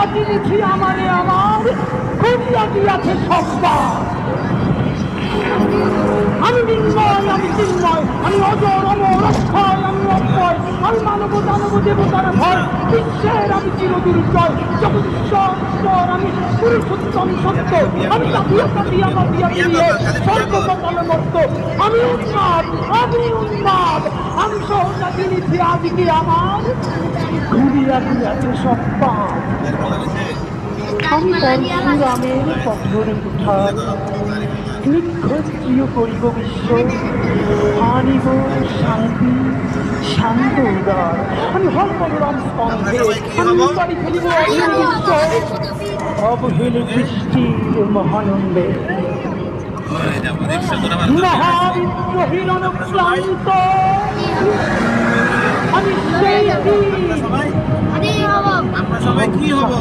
লিখি আমারে আমার খুঁজিয়া দিয়াছে সব্বার। আমি নির্ময়, আমি চিন্ময়, আমি অজর অমর অক্ষয়, আমি অক্ষয়, আমি মানব দানব দেবতার ভয়, বিশ্বের আমি চিরদুর্জয়, জগদীশ্বর ঈশ্বর, আমি পুরুষোত্তম সত্য, আমি কাঁদিয়া কাঁদিয়া কাঁদিয়া ফিরিয়ে সর্বকপালে মত্ত, আমি উন্মাদ, আমি উন্মাদ, আমি সহজাতি নিধি আদিকে আমার ঘুরিয়া দিয়াছে সব্বার। আমি পরশুরামের কঠোর কুঠার, নিক্ষত্রিয় করিব বিশ্ব, আনিব শান্তি শান্ত উদার। আমি হর বলরাম স্তম্ভে, আমি বাড়ি ফেলিব অধীর বিশ্ব, অবহেলে সৃষ্টির মহানন্দে। মহাবিদ্রোহীর অনুক্রান্ত আমি সেই আমরা সবাই কি হব?